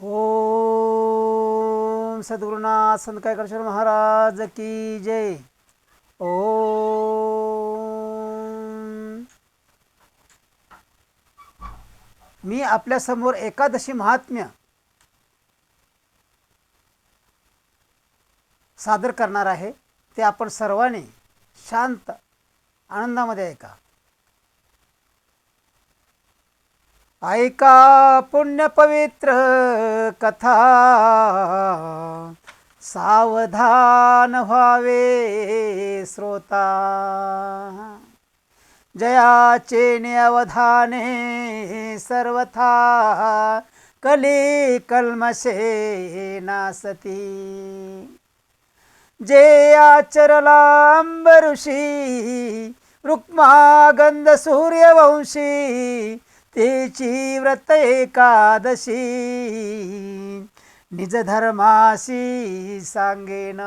ओम सद्गुरुनाथ संत कायकेश्वर महाराज की जय। ओम मी आपल्यासमोर एकादशी महात्म्य सादर करणार आहे। ते आपण सर्वांनी शांत आनंदामध्ये ऐका। ऐका पुण्य पवित्र कथा, सावधान व्हावे श्रोता। जयाचे अवधाने सर्वथा, कली कल्मशे नासती। जे आचरला अंबऋषी, रुक्मागंध सूर्यवंशी, तेची व्रत एकादशी, निज धर्माशी सांगेन।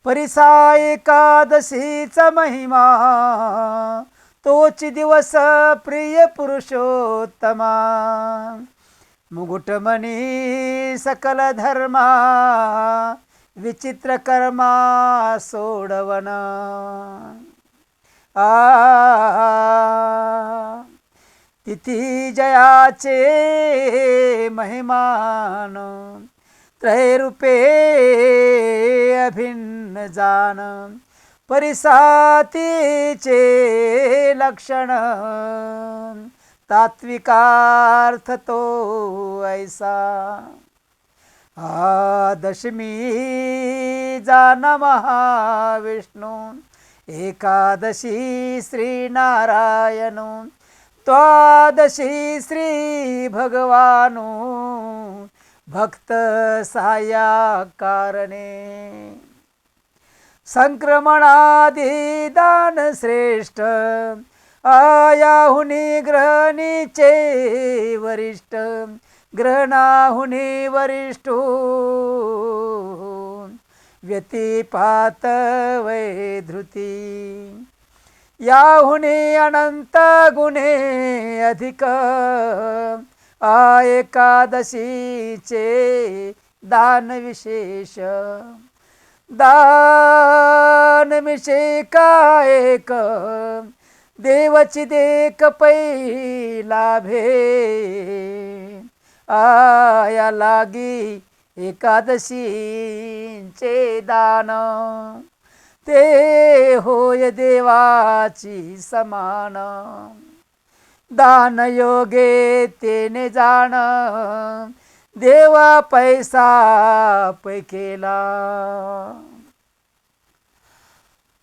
परिसा एकादशीचा महिमा, तोच दिवस प्रिय पुरुषोत्तमा। मुकुटमणी सकल धर्मा, विचित्र कर्मा सोडवन। तिथी जयाचे महिमान, त्रैरूपे अभिन्न जान। परिसातीचे लक्षण, तात्विकार्थ तो ऐसा। दशमी जान महाविष्णू, एकादशी श्री नारायण। द्वादशी श्री भगवानु, भक्त साया कारणे। संक्रमणादि दान श्रेष्ठ, आयाहुनी ग्रहणीचे वरिष्ठ। ग्रहणाहुनी वरिष्ठो, व्यतिपात वै धृती। याहुनी अनंत गुणे अधिक, एकादशीचे दान विशेष। दान मिशे का एक, देवची देख पै लाभे। आया लागी एकादशीचे दान, ते होय देवाची समान। दान योगे तेने जाण, देवा पैसा पैकेला।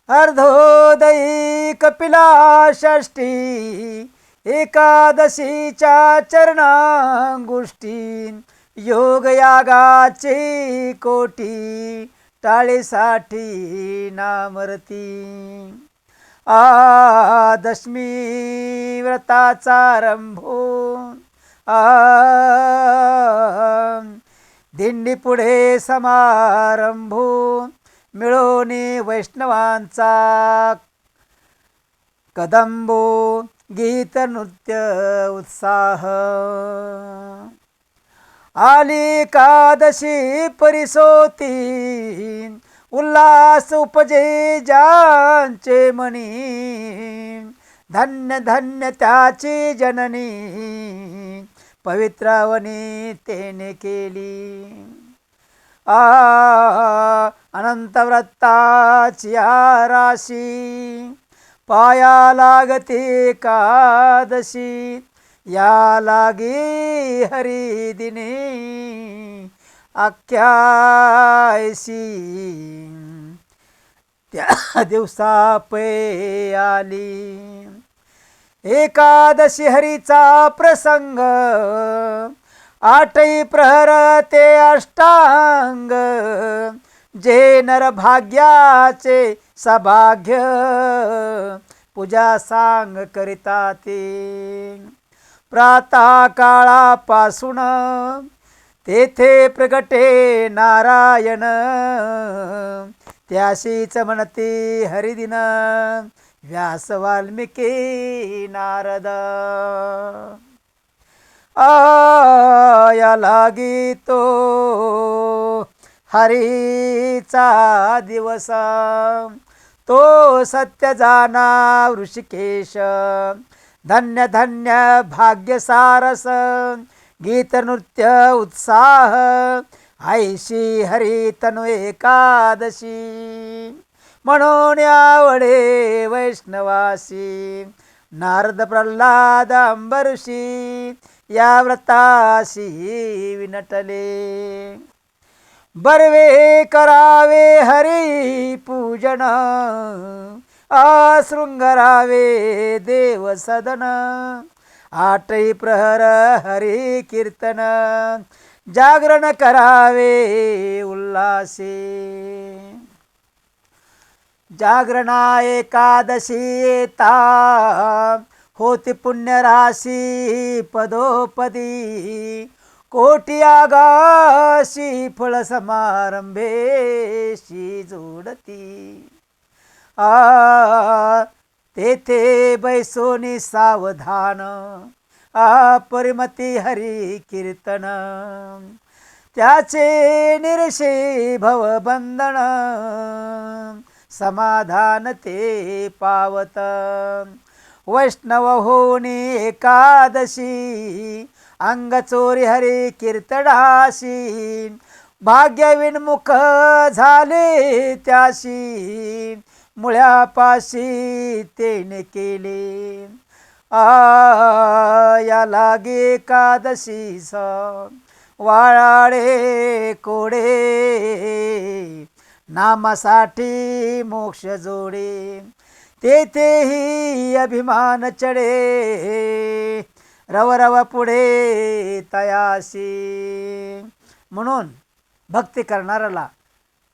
अर्धोदयी कपिला षष्ठी, एकादशीच्या चरणांगुष्टी। योग यागाची कोटी, टाळेसाठी नामरती। दशमी व्रताचा आरंभो, दिंडी पुढे समारंभो। मिळोनी वैष्णवांचा कदंबो, गीत नृत्य उत्साह। आली एकादशी परिसोती, उल्हास उपजे ज्यांचे मनी। धन्य धन्य त्याची जननी, पवित्रवनी तेने केली। अनंत व्रताची राशी, पाया लागते एकादशी। या लागी हरिदिनी, अख्यायसी त्या दिवसा पै आली। एकादशी हरीचा प्रसंग, आठही प्रहर ते अष्टांग। जे नर भाग्याचे सभाग्य, पूजा सांग करिता ते। प्रातः काळापासून तेथे प्रगटे नारायण, त्याशीच म्हणते हरिदिन। व्यास वाल्मिकी, नारद या लागी तो हरीचा दिवस, तो सत्य जाना ऋषिकेश, धन्य धन्य भाग्य सारस, गीत नृत्य उत्साह, ऐशी हरी तनु एकादशी, म्हणून आवडे वैष्णवासी, नारद प्रल्हाद अंबऋषी या व्रताशी विनटले, बर्वे करावे हरी पूजन, आशृंगरावे देव सदन, आठही प्रहर हरी कीर्तन, जागरण करावे उल्हासे, जागरणा एकादशी येता, होती पुण्यराशी पदोपदी, कोटी आगाशी फळ समारंभेशी जोडती, तेथे बैसोनी सावधान, परिमती हरी कीर्तन, त्याचे निरशे भवबंधन, समाधान ते पावत, वैष्णव होनी एकादशी, अंग चोरी हरी कीर्तनाशी, भाग्य विनमुख झाले त्याशी, मुळ्यापाशी तेने केले, या लागे एकादशीस, वाळाडे कोडे, नामासाठी मोक्ष जोडे, तेथेही अभिमान चढे, रव पुढे तयासी, म्हणून भक्ती करणाऱ्याला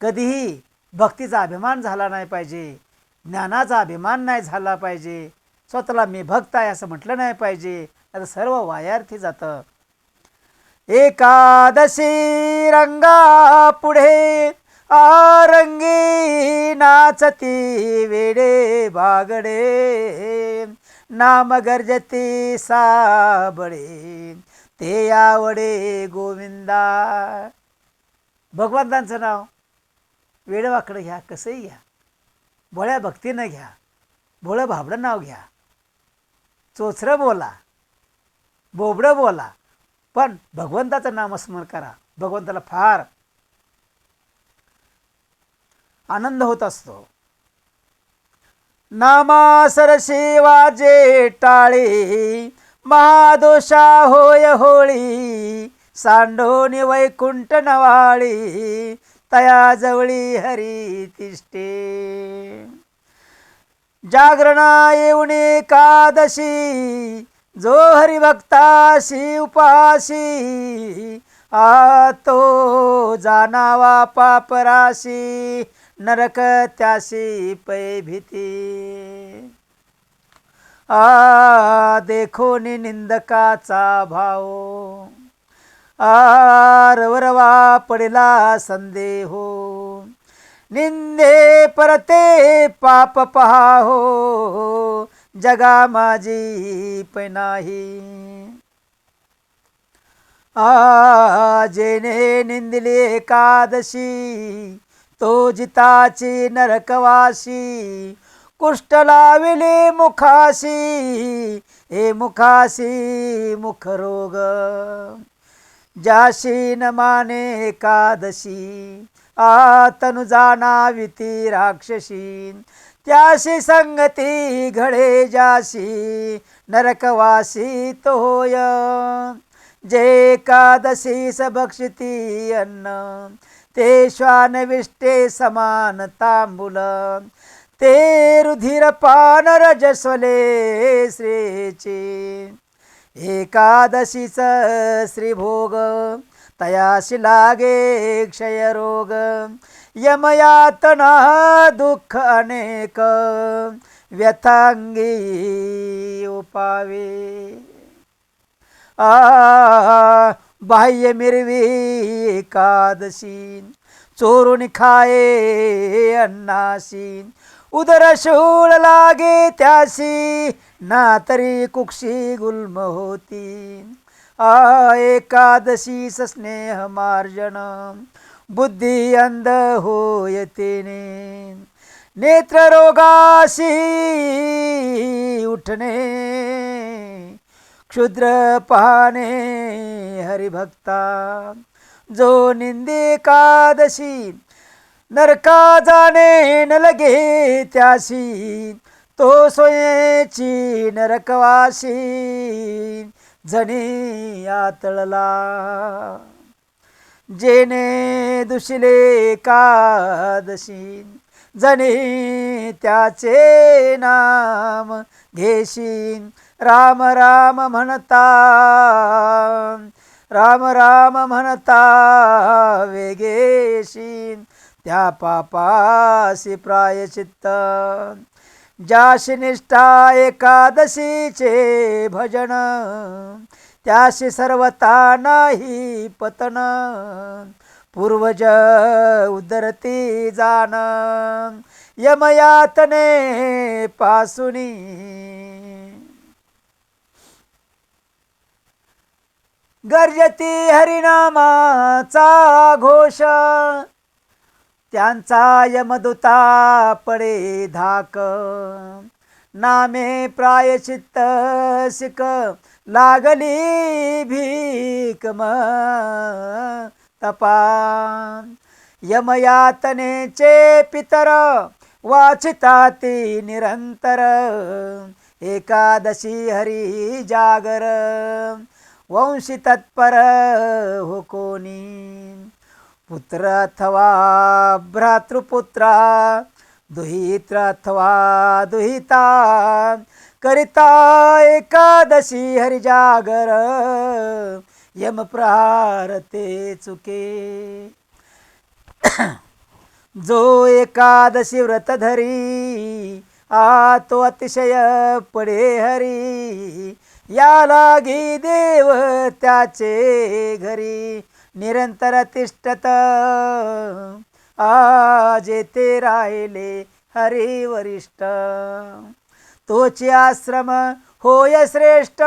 कधीही भक्तीचा अभिमान झाला नाही पाहिजे, ज्ञानाचा अभिमान नाही झाला पाहिजे, स्वतःला मी भक्त आहे असं म्हटलं नाही पाहिजे, आता सर्व वायार्थी जातं. एकादशी रंगा पुढे आरंगी नाचती वेडे बागडे, नाम गर्जती साबळे, ते आवडे गोविंदा. भगवंतांचं नाव वेडवाकडं घ्या, कसंही घ्या, भोळ्या भक्तीनं घ्या, भोळं भाबडं नाव घ्या, चोचरं बोला, बोबडं बोला, पण भगवंताचं नामस्मरण करा. भगवंताला फार आनंद होत असतो. नामासरशी वाजे टाळे, महादोषा होय होळी, सांडोनी वैकुंठ नवाळी, तया जवळी हरी तिष्ठे. जागरणा येऊन एकादशी, जो हरिभक्ताशी उपाशी, तो जानावा पापराशी, नरक त्याशी पै भीती. देखो निंदकाचा भाव, रवरवा पडला संदेहो, निंदे परते पाप पहाहो, जगा माझी पैनाही. जेने निंदिली एकादशी, तो जिताची नरकवासी, कुष्ठ लाविले मुखाशी, हे मुखाशी मुखरोग. जाशी न माने एकादशी, तनु जाणाविती राक्षसी, त्याशी संगती घडे जाशी, नरकवासी तो होय. जे एकादशीस भक्षिती अन्न, ते श्वानविष्टे समान तांबूल, ते रुधिर पान रजस्वले श्रेचे. एकादशीच श्रीभोग, तयाशी लागे क्षयरोग, यमयातना दुःख अनेक, व्यथांगी उपावे. बाह्य मिरवी एकादशी, चोरून खाये अन्नाशी, उदर शूळ लागे त्याशी, ना तरी कुक्षी गुल्म होती. एकादशी स्नेह मार्जन बुद्धी अंध होयतेने नेत्र रोगाशी उठणे क्षुद्र पाने हरिभक्ता जो निंदे एकादशी नरका जाणे न लगे त्याशी तो सोयेची नरकवासी जणी आतळला जेने दुशिले एकादशी जणी त्याचे नाम घेशीन राम राम म्हणता राम राम म्हणता वेगेशीन त्या पापासी प्रायचित्त ज्याशी निष्ठा एकादशीचे भजन त्याशी सर्वता नाही पतन पूर्वज उदरती जाण यमयातने पासुनी गर्जती हरिनामाचा घोष त्यांचा यमदूता पडे धाक नामे प्रायचित्त सिक लागली भीक तपा यमयातनेचे पितर वाचिताती निरंतर एकादशी हरी जागर वंशी तत्पर हो कोणी पुत्र अथवा भ्रातृपुत्रा दुहित्र अथवा दुहिता करिता एकादशी हरिजागर यमप्रहार ते चुके जो एकादशी व्रत धरी आ तो अतिशय पडे हरी या लागी देव त्याचे घरी निरंतर तिष्ठत आज ते राहिले हरी वरिष्ठ तोची आश्रम होय श्रेष्ठ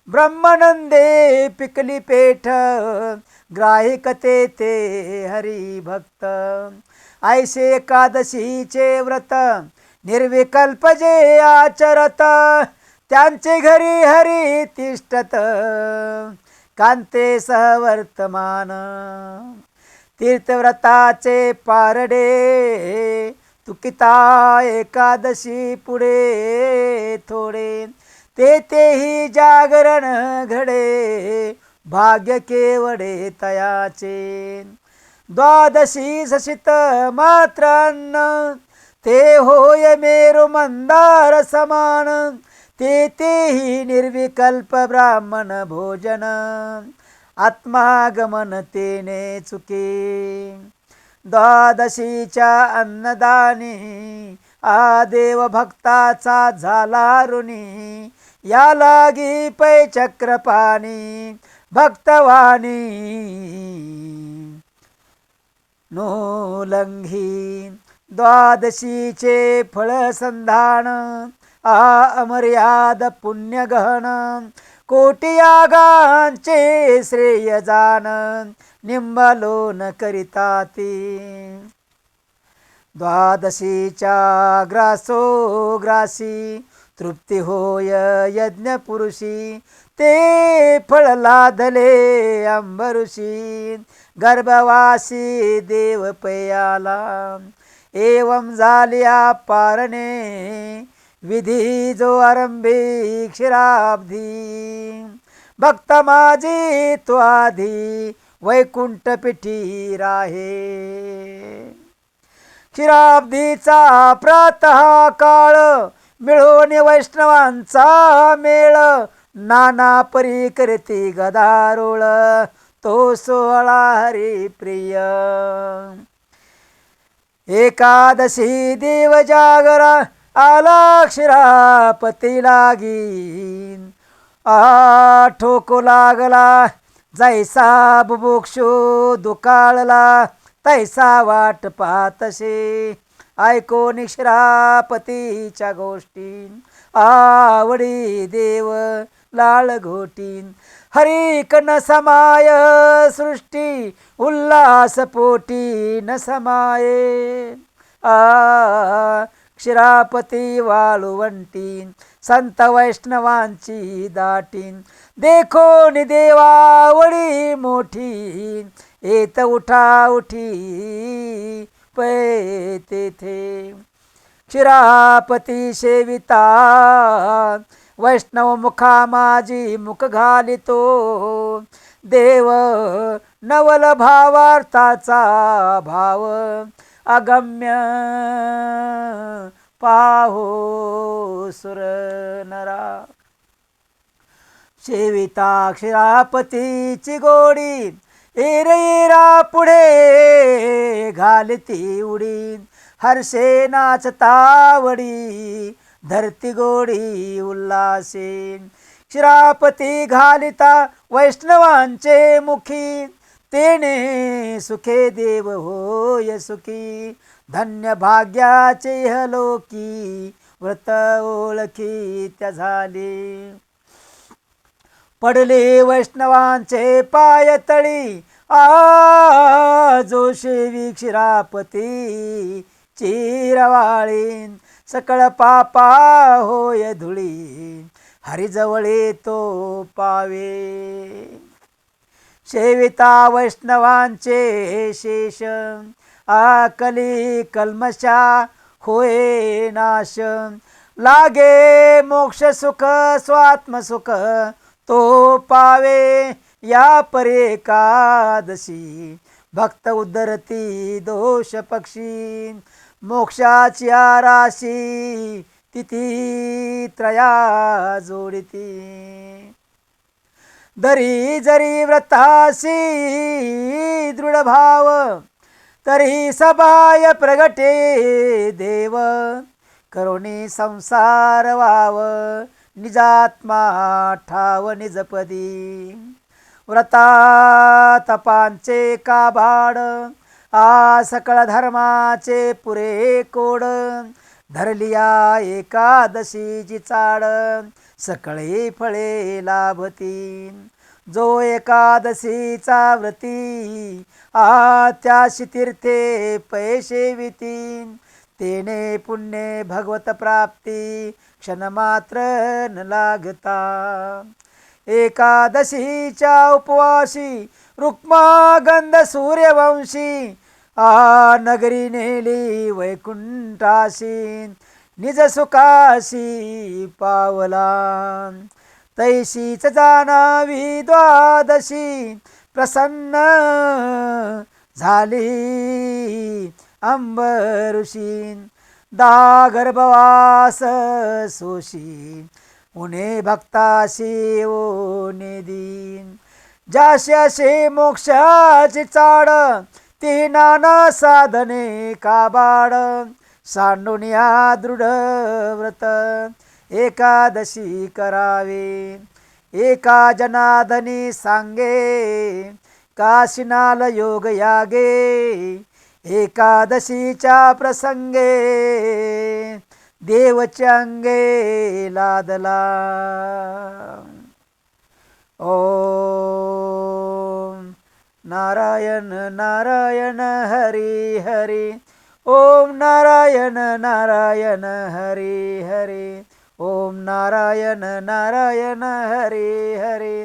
ब्रह्मानंदे पिकली पेठ ग्राहिकते ते हरी भक्त ऐसे एकादशीचे व्रत निर्विकल्प जे आचरत त्यांचे घरी हरी तिष्ठत कांते सहवर्तमान तीर्थव्रताचे पारडे तुकिता एकादशी पुढे थोडे तेही जागरण घडे भाग्य केवडे तयाचे द्वादशी सशित मात्र अन्न ते होय मेरु मंदार समान तेही निर्विकल्प ब्राह्मण भोजन आत्मागमन तेने चुके द्वादशीच्या अन्नदानी आदेव भक्ताचा झाला ऋणी या लागी पै चक्रपाणी भक्तवाणी नो लंघी द्वादशीचे फळ संधान अमर्याद पुण्य गहन कोटी यागांचे श्रेय जान निंबालोन करिता ती द्वादशीच्या ग्रासी तृप्ती होय यज्ञ पुरुषी ते फळ लादले अंबरुषी गर्भवासी देव पयाला एवं झालिया पारणे विधी जो आरंभी क्षीराब्धी भक्त माझी तो आधी वैकुंठ पिठी राहे क्षीराब्धीचा प्रातः काळ मिळून वैष्णवांचा मेळ नाना परी करती गदारोळ तो सोहळा हरी प्रिय एकादशी देव जागरा आला क्षीरापती लागीन ठोको लागला जैसा बुभुक्षू दुकाळला तैसा वाट पाहतसे ऐकोन क्षीरापतीच्या गोष्टी आवडी देव लाळ घोटीन हरिक न समाय सृष्टी उल्हास पोटी न समाये. क्षीरापती वाळुवंटी संत वैष्णवांची दाटीन. देखो नि देवावडी मोठी येत उठा उठी पै तेथे. क्षीरापती सेविता वैष्णव मुखा माझी मुख घालितो. देव नवल भावार्थाचा भाव अगम्य पाहो सुर नरा. सेविता क्षीरापतीची गोडी एरेरा पुढे घालती उडी. हर्षे नाचतावडी धरती गोडी उल्हासे. क्षीरापती घालिता वैष्णवांचे मुखी तेने सुखे देव होय सुखी. धन्य भाग्याचे हलोकी व्रत ओळखी त्या झाले. पडले वैष्णवांचे पाय तळी जो सेवी क्षीरापती चिरवाळी. सकळ पापा होय धुळी हरिजवळे तो पावे. सेविता वैष्णवांचे शेष आकली कल्मशा होय नाश. लागे मोक्ष सुख स्वात्मसुख तो पावे या परेकादशी. भक्त उद्धरती दोष पक्षी मोक्षाची राशी तिथी त्रया जोडिती. दरी जरी व्रतासी दृढ भाव तरी सभाय प्रगटे देव. करुणी संसार वाव निजात्मा ठाव निजपदी. व्रता तपांचे काबाड सकळ धर्माचे पुरे कोड. धरलिया एकादशीची चाड सकळे फळे लाभती. जो एकादशीचा व्रती त्याशी तीर्थे पैसे विती. तेने पुण्य भगवत प्राप्ती क्षणमात्र न लागता. एकादशीच्या उपवासी रुक्मागंध सूर्यवंशी नगरी नेली वैकुंठासी. निज सुखासी पावला तैशीच जाणावी द्वादशी. प्रसन्न झाली अंबऋषी. गर्भवास सोशी उणे भक्ताशी ओ निदीन. जाशाशे मोक्षाची चाड ती नाना साधने काबाड. सांडुनिया दृढ व्रत एकादशी करावे. एका जनार्दनी सांगे काशिनाल योग यागे. एकादशीच्या प्रसंगे देवच्या अंगे लादला. ओम नारायण नारायण हरी हरी. ओम नारायण नारायण हरी हरी. ओम नारायण नारायण हरी हरी.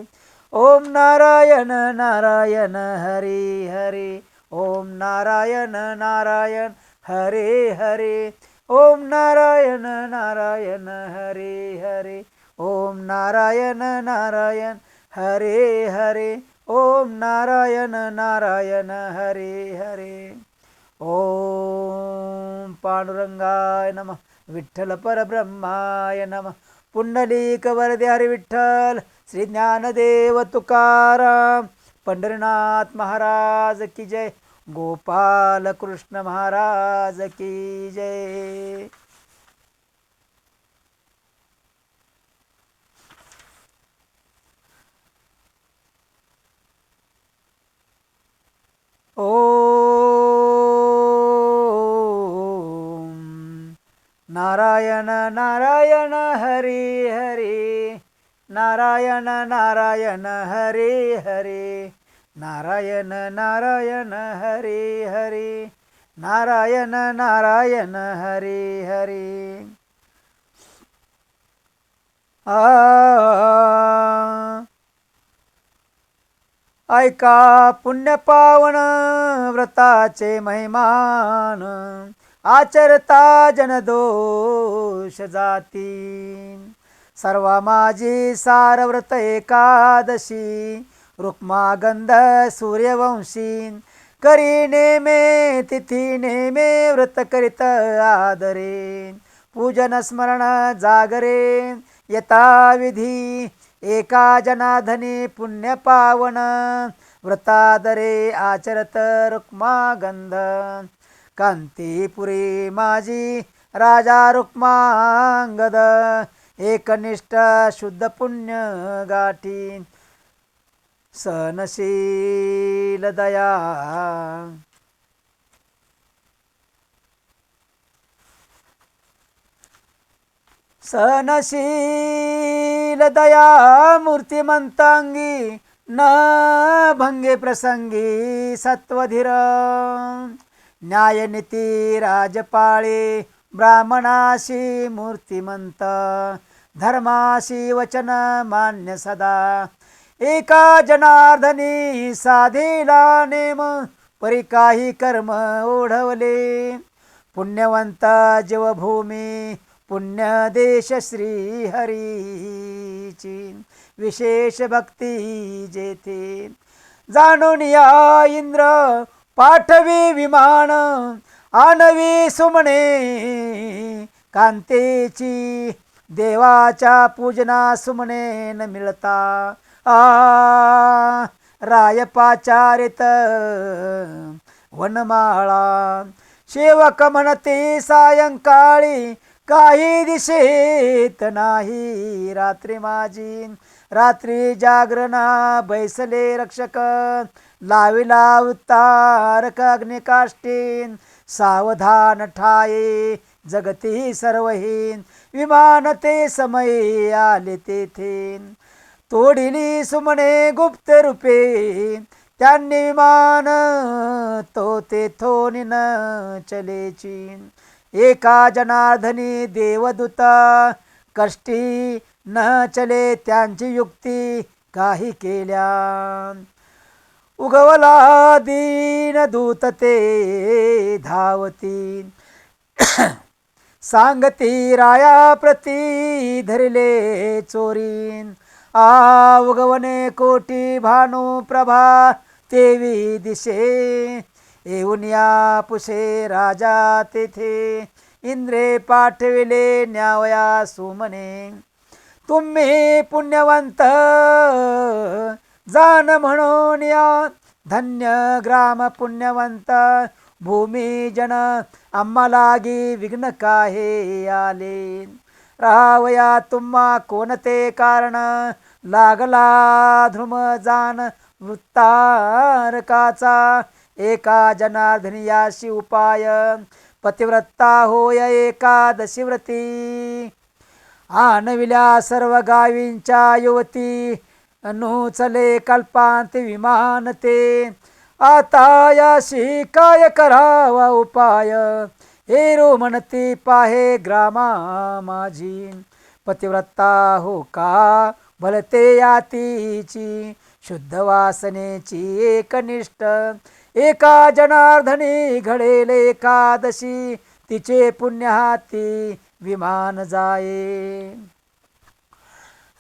ओम नारायण नारायण हरी हरी. ओम नारायण नारायण हरे हरे. ओम नारायण नारायण हरे हरे. ओम नारायण नारायण हरे हरे. ओम नारायण नारायण हरे हरे. ओम पांडुरंगाय नमः. विठ्ठल परब्रह्माय नमः. पुंडलिक वरदे हरी विठ्ठल. श्री ज्ञानदेव तुकाराम पंढरीनाथ महाराज की जय. गोपाल कृष्ण महाराज की जय. ओम नारायण नारायण हरी हरी. नारायण नारायण हरे हरे, नारायण नारायण हरे हरे, नारायण नारायण हरे हरे. ऐका पुण्य पावन व्रताचे महिमान, आचरता जनदोष जाती. सर्वा माझी सारव्रत एकादशी, रुक्मागंध सूर्यवंशी. करी नेमे तिथी नेमे व्रत करीत आदरे, पूजन स्मरण जागरे यथा विधी. एका जनाधनी पुण्य पावन, व्रतादरे आचरत रुक्मागंध. कांतीपुरी माझी राजा रुक्मांगद, एकनिष्ठ शुद्ध पुण्य गाठी. सहनशील दया सहनशील दया मूर्तिमंतांगी, न भंगे प्रसंगी सत्वधीर. न्यायनीती राजपाळे ब्राह्मणाशी मूर्तिमंत, धर्माशी वचन मान्य सदा. एका जनार्दनी साधेला नेम, परी काही कर्म ओढवले. पुण्यवंत जीवभूमी पुण्य देश श्री हरीची. विशेष भक्ती जेथे जाणून या इंद्र, पाठवी विमान आणवी सुमणे कांतेची. देवाच्या पूजना सुमने न मिळता, रायपाचारित वनमाळा. सेवक म्हणते सायंकाळी, काही दिसेत नाही रात्री माझी. रात्री जागरणा बैसले रक्षक, लाविला उतारक अग्निकाष्टीन. सावधान ठाये जगती सर्वहीन, विमान ते समय आले तेथे. तोडिली सुमने गुप्त रूपे, त्यांनी विमान तो तेथून न चलेची. एका जनार्दनी देवदूता, कष्टी न चले त्यांची युक्ती काही केल्या. उगवला दीन दूत ते धावती, सांगती राया प्रती धरले चोरीन. उगवणे कोटी भानु प्रभा तेवी दिशे. येऊन या पुषे राजा तेथे, इंद्रे पाठविले न्यावया सुमने. तुम्ही पुण्यवंत जाण म्हणून या, धन्य ग्राम पुण्यवंत भूमी जन. आम्हालागी विघ्न काहे आले, राहावया तुम्हा कोणते कारण. लागला ध्रुम जान वृत्तारकाचा, एका जनार्दनी याशी उपाय. पतिव्रता होय एकादशी व्रती, आणविल्या सर्व गावींच्या युवती. नूचले कल्पांत विमान ते, आता याशी काय करावा उपाय. हेरो म्हणती पाहे ग्रामा माझी, पतिव्रता हो का भलते यातीची. शुद्ध वासनेची एकनिष्ठ, एका जनार्दनी घडेल एकादशी. तिचे पुण्य हाती विमान जाये.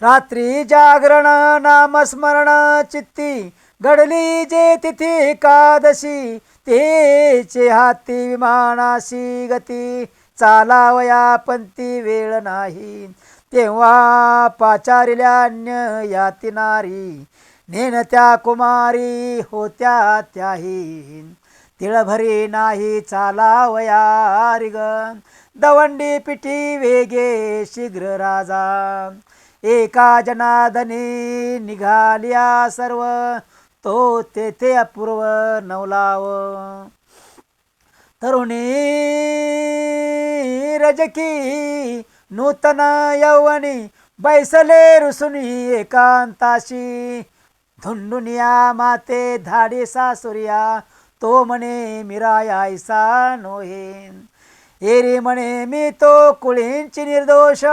रात्री जागरण नामस्मरण चित्ती, घडली जे तिथी एकादशी. तेचे हाती विमानाशी गती, चालावया पंथी वेळ नाही. तेव्हा पाचारिल्या अन्य याती नारी, नेनत्या कुमारी होत्या त्याही. तिळभरी नाही चालावया रिग, दवंडी पिठी वेगे शीघ्र राजा. एका जनार्दनी निघालिया सर्व, तो तेथे अपूर्व नवलाव. तरुणी रजकी नूतन यौवनी, बैसले रुसुनी एकांताशी, धुंडुनिया माते धाडे सासुरिया, तो म्हणे मीरा ऐसा नोहे. एरी म्हणे मी तो कुळींची निर्दोष,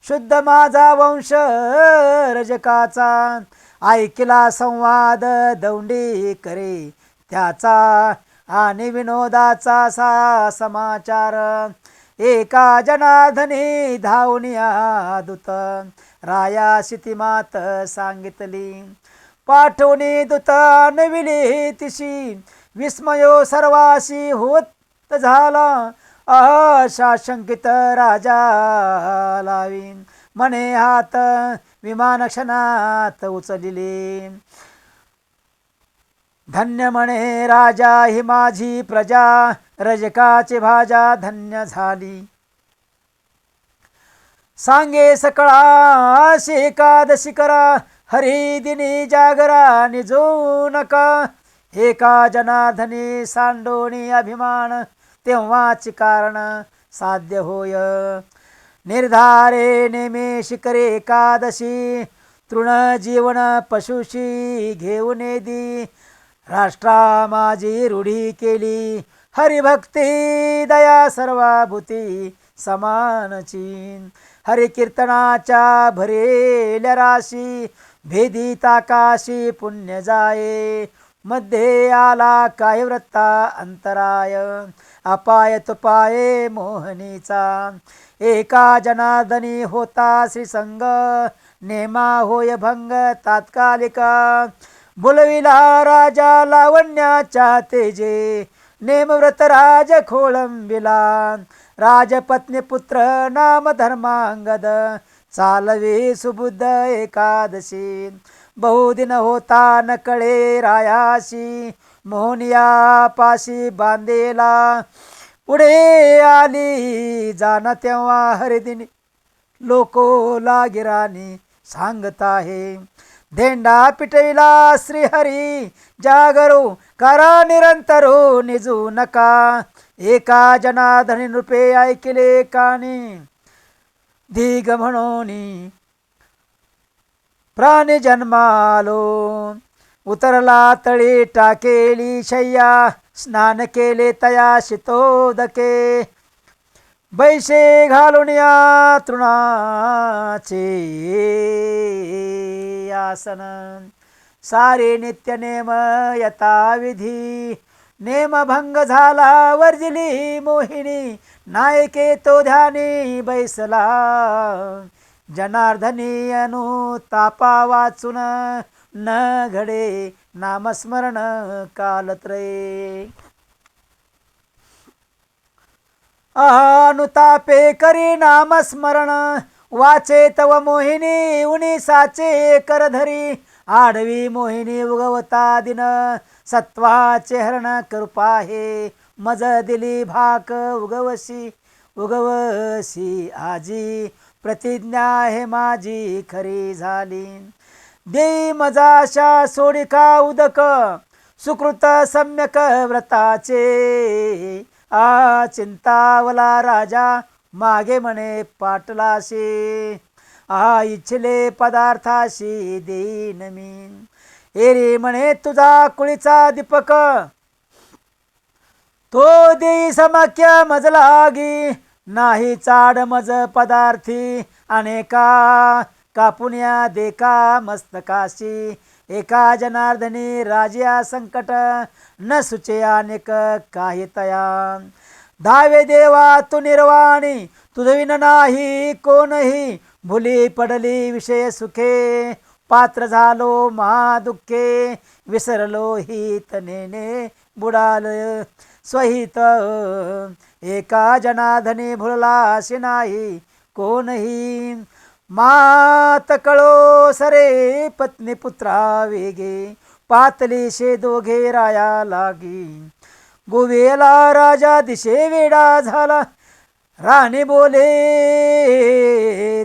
शुद्ध माझा वंश रजकाचा. ऐकला संवाद दौंडी करे त्याचा, आणि विनोदाचा सा समाचार. एका जनार्दनी धावनिया दूत, रायाशी ती मात सांगितली. पाठवणी दूत नविली तिशी, विस्मयो सर्वाशी होत झाला. आशा शंकित राजा लावीन, म्हणे हात विमान क्षणात उचलिले. धन्य म्हणे राजा ही माझी प्रजा, रजकाची भाजा धन्य झाली. सांगे सकळा एकादशी करा, हरिदिनी जागरा निजू नका. एका जनार्दनी सांडोणी अभिमान, तेव्हाची कारण साध्य होय. निर्धारे नेमे शिकरे एकादशी, तृण जीवन पशुशी घेऊन दी. राष्ट्रा माझी रूढी केली, हरिभक्ती दया सर्वाभूती समानची. हरिकीर्तनाच्या भरेल्या राशी, भेदीत आकाशी पुण्य जाये. मध्ये आला काय वृत्ता अंतराय, अपाय तुपाये मोहनीचा. एका जनार्दनी होता श्रीसंग, नेमा होय भंग तात्कालिका. बोलविला राजा लावण्याच्या तेजे, नेमव्रत राज खोळंबिला. राजपत्नी पुत्र नाम धर्मांगद, चालवे सुबुद्ध एकादशी. बहुदिन होता न कळे रायाशी, मोहनिया पाशी बांधेला. पुढे आली जाण तेव्हा हरिदिनी, लोको लागिरानी सांगत आहे. धेंडा पिटविला श्रीहरी, जागरो करा निरंतरो निजू नका. एका जनार्दनी नृपे ऐकिले कानी, दिग म्हणोनी प्राणी जन्मालो. उतरला तळी टाकेली शय्या, स्नान केले तया शीतोदके. बैसे घालून या तृणाचे आसन, सारे नित्य नेम यथाविधी. नेमभंग झाला वर्जिली मोहिनी, नायके तो ध्यानी बैसला. जनार्दनी अनुतापा वाचून, न घडे नामस्मरण कालत्रये. अनुतापे करी नामस्मरण, वाचे तव मोहिनी उनी साचे करधरी. आडवी मोहिनी उगवता दिन, सत्वाचे हरण कृपा हे. मज दिली भाक उगवशी उगवशी आजी, प्रतिज्ञा हे माझी खरी झाली. देई मजाशा सोडिका उदक, सुकृत सम्यक व्रताचे. चिंतावला राजा मागे म्हणे पाटलाशी, इच्छिले पदार्थाशी देईन मी. एरी म्हणे तुझा कुळीचा दीपक, तो देई समाख्य मज लागी. नाही चाड मज पदार्थी अनेका, कापुन्या देका मस्तकाशी. एका जनार्दनी राजिया संकट, न सुचे अनेक काही तया. धावे देवा तू निर्वाणी, तुझविन नाही कोणही. भुली पडली विषय सुखे, पात्र झालो महादुःखे. विसरलो हित नेने बुडाल स्वहित. एका जनार्दनी भुललाशी नाही कोणही. मात कळो सरे पत्नी पुत्रा वेगे, पातली शे दोघे राया लागी. गोवेला राजा दिशे वेडा झाला, राणी बोले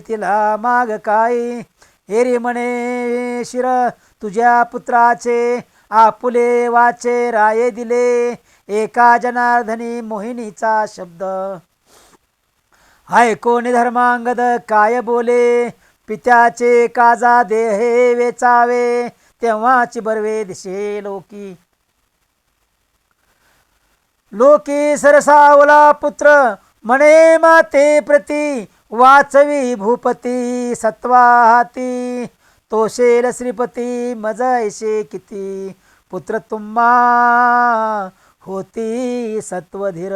तिला माग काय. हेरी म्हणे शिर तुझ्या पुत्राचे, आपुले वाचे राये दिले. एका जनार्दनी मोहिनीचा शब्द, ऐकोनी धर्मांगद काय बोले. पित्याचे काजा देहे वेचावे तेव्हाची बर्वे दिशे लोकी. लोकी सरसावला पुत्र म्हणे माते प्रती वाचवी भूपती सत्वाहाती तोषेल श्रीपती मज ऐशे किती पुत्र तुम्हा होती सत्वधीर.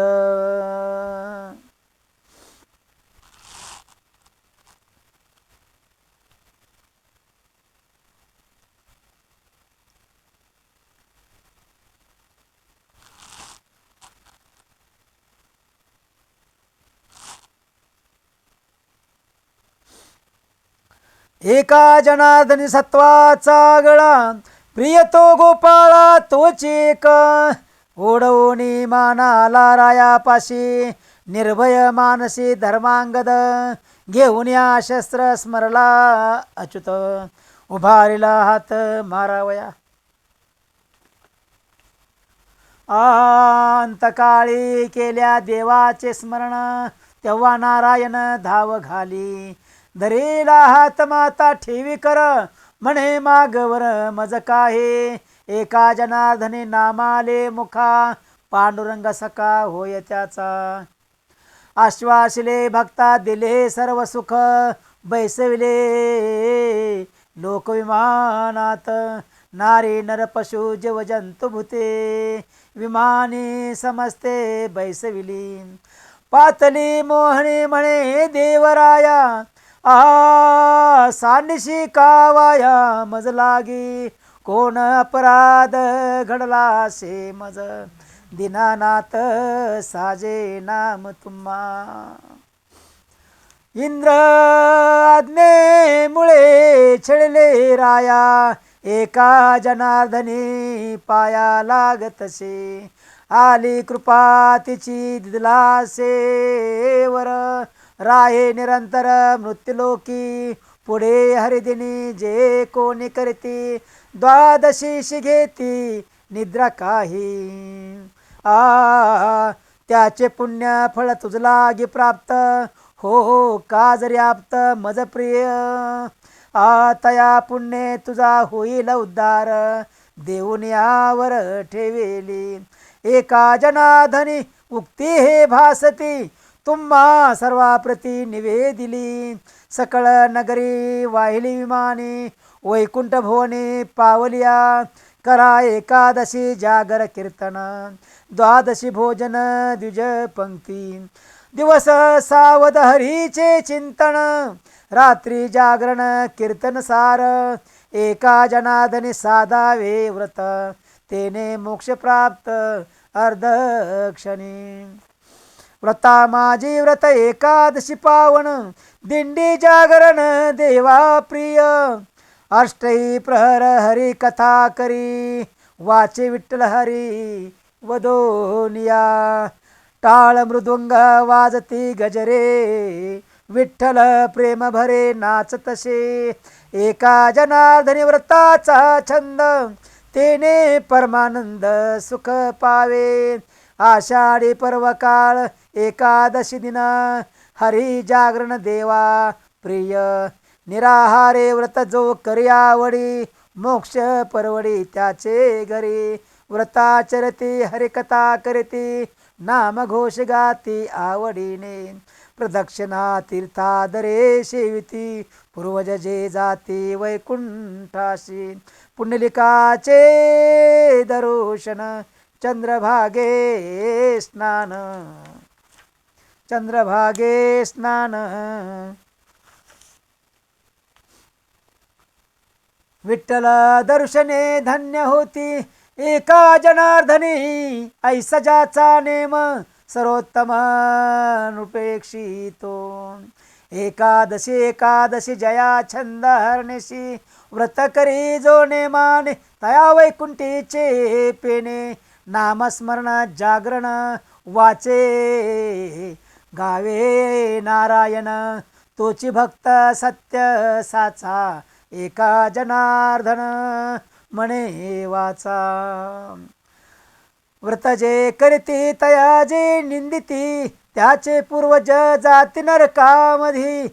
एका जनार्दनी सत्वाचा गळा प्रिय तो गोपाळा तोच एक ओढवणी मानाला रायापाशी निर्भय मानसी धर्मांगद घेऊन या शस्त्र स्मरला अच्युत उभारिला हात मारावया. अंतकाळी केल्या देवाचे स्मरण तेव्हा नारायण धाव घाली धरेला हात माता ठेवी कर म्हणे मागवर मज काहे एका जनार्दनी नामाले मुखा पांडुरंग सखा होय त्याचा. आश्वासिले भक्ता दिले सर्व सुख बैसविले लोकविमानात नारी नर पशु जीव जंतु भूते विमानी समजते बैसविली. पातली मोहनी म्हणे देवराया सानिशी कावाया मज लागी कोण अपराध घडला से मज दीनानाथ साजे नाम तुम्हा. इंद्र आज्ञेमुळे छळले राया एका जनार्दनी पाया लागतसे आली कृपा तिची दिदला सेवर राहे निरंतर मृत्युलोकी पुढे हरिदिनी जे कोणी करती द्वादशी शिघेती निद्रा काही. त्याचे पुण्य फळ तुझलागी प्राप्त हो हो का जरी आप्त मज प्रिय. तया पुण्ये तुझा होईल उद्धार देऊन यावर ठेवेली. एका जनार्दनी उक्ती हे भासती तुम्हा सर्वाप्रती निवेदिली. सकळ नगरी वाहिली विमानी वैकुंठ भुवनी पावलिया करा एकादशी जागर कीर्तन द्वादशी भोजन द्विज पंक्ती. दिवस सावध हरीचे चिंतन रात्री जागरण कीर्तन सार एका जनार्दनी साधावे व्रत तेने मोक्ष प्राप्त अर्धक्षणी. व्रता माझी व्रत एकादशी पावन दिंडी जागरण देवा प्रिय. अष्टही प्रहर हरी कथा करी वाचे विठ्ठल हरी वदोनिया. टाळ मृदुंग वाजती गजरे विठ्ठल प्रेम भरे नाचतसे. एका जनार्दनी व्रताचा छंद तेने परमानंद सुख पावे. आषाढी पर्व काळ एकादशी दिन हरी जागरण देवा प्रिय. निराहारे व्रत जो करी आवडी मोक्ष परवडी त्याचे घरी. व्रताचरती हरिकथा करती नाम घोष गाती आवडीने. प्रदक्षिणा तीर्थादरे सेविती पूर्वज जे जाती वैकुंठाशी. पुंडलिकाचे दर्शन चंद्रभागे स्नान चंद्रभागे स्नान. विठ्ठल दर्शने धन्य होती एका जनार्दनी ऐसा ज्याचा नेम सर्वोत्तम अनुपेक्षितो. एकादशी एकादशी जया छंद हरणेशी व्रत करी जो नेमाने तया वैकुंठीचे पेने. नामस्मरण जागरण वाचे गावे नारायण तोची भक्त सत्य साचा एका जनार्दन म्हणे वाचा. व्रत जे करती तया जे निंदिती त्याचे पूर्वज जाती नरकामधी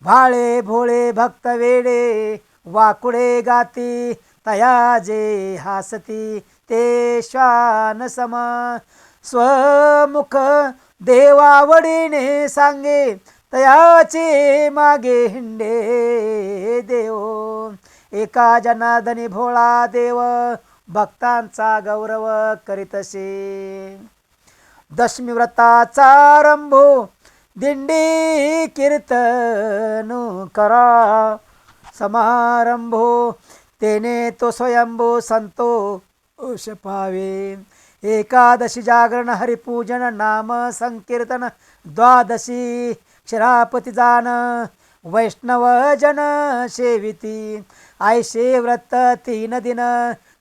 भाळे भोळे भक्त वेडे वाकुळे गाती तया जे हासती ते श्वान समा स्वमुख देवावडीने सांगे तयाचे मागे हिंडे देव एका जनार्दनी भोळा देव भक्तांचा गौरव करीतसे दशमी व्रताचा आरंभो दिंडी कीर्तन करा समारंभो तेने तो स्वयंभो संतोष पावे एकादशी जागरण हरिपूजन नाम संकीर्तन द्वादशी क्षरापती जान वैष्णव जन सेविती आयशे व्रत 3 दिन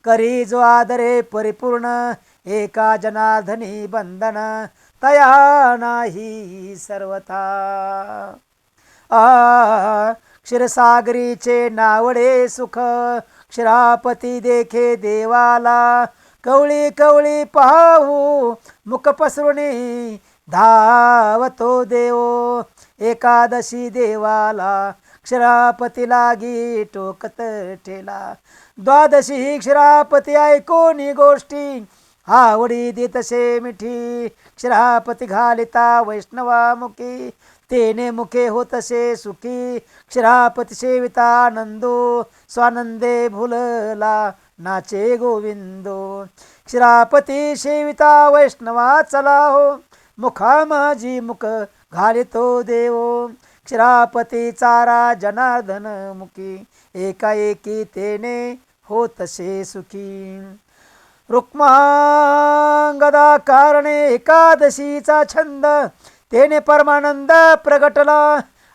करी जो आदरे परिपूर्ण एका जनार्दनी बंधन तया नाही सर्वथा क्षीरसागरीचे नावडे सुख क्षीरापती देखे देवाला कवळी कवळी पाहू मुख पसरुणी धावतो देव एकादशी देवाला क्षीरापती लागी टोकत ठेला द्वादशी क्षीरापती ऐकोनी गोष्टी आवडी देतसे मिठी क्षीरापती घालिता वैष्णवामुखी तेने मुखे होतसे सुखी क्षीरापती सेविता आनंदो स्वानंदे भुलला नाचे गोविंदो क्षीरापती सेविता वैष्णवा चला हो मुखा माझी मुख घालितो देव क्षीरापती चारा जनार्दन मुखी एकाएकी तेने होतसे सुखी रुक्मांगदा कारणे एकादशीचा छंद तेने परमानंद प्रगटला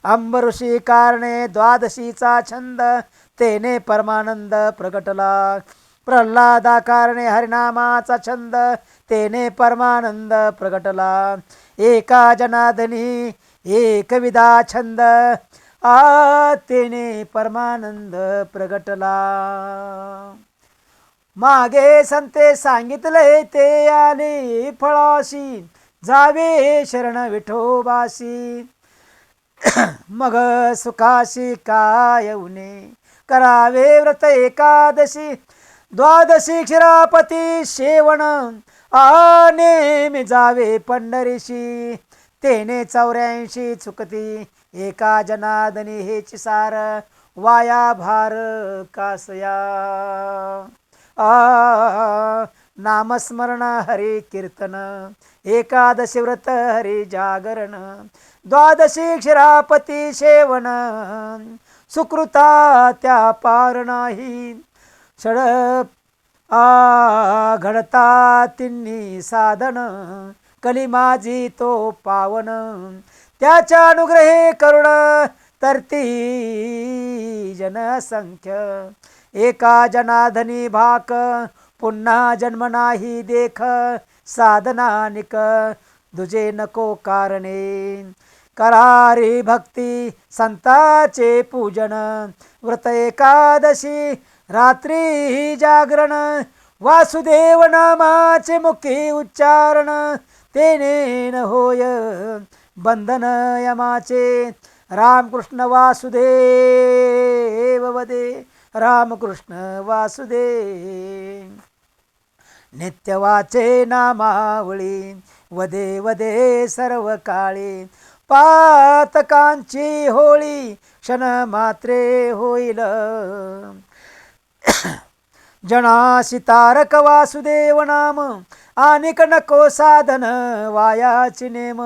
अंबऋषी कारणे द्वादशीचा छंद तेने परमानंद प्रगटला प्रल्हादा कारणे हरिनामाचा छंद तेने परमानंद प्रगटला एका जनार्दनी एकविधा छंद तेने परमानंद प्रगटला मागे संते सांगितले ते आले फळाशी जावे शरण विठोबाशी मग सुखाशी काय उने करावे व्रत एकादशी द्वादशी क्षीरापती शेवण नेहमी जावे पंढरीशी तेने 84 चुकती एका जनार्दनी हेची सार वाया भार कासया नामस्मरण हरी कीर्तन एकादशी व्रत हरी जागरण द्वादशी क्षीरापती सेवन सुकृता त्या पार नाही षड घडता तिन्ही साधन कली माझी तो पावन त्याच्या अनुग्रहे करुण तरती जनसंख्य एका जनार्दनी भाक पुन्हा जन्म नाही देख साधनानिक दुजे नको कारणे करारी भक्ती संताचे पूजन व्रत एकादशी रात्री जागरण वासुदेव नामाचे मुखी उच्चारण तेने न होय बंधन यमाचे रामकृष्ण वासुदेव वदे रामकृष्ण वासुदेव नित्य वाचे नामावळी वदे वदे सर्व काळी पातकांची होळी क्षण मात्रे होईल जनासी तारक वासुदेव नाम अनेक नको साधन वायाची नेम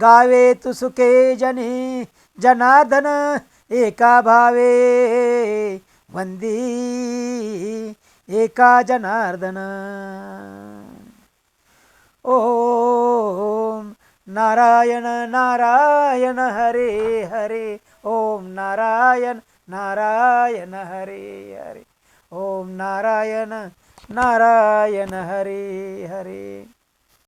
गावे तू सुखे जनी जनार्दन एका भावे वंदी एका जनार्दन ओम नारायण नारायण हरे हरे ओम नारायण नारायण हरे हरे ओम नारायण नारायण हरे हरे।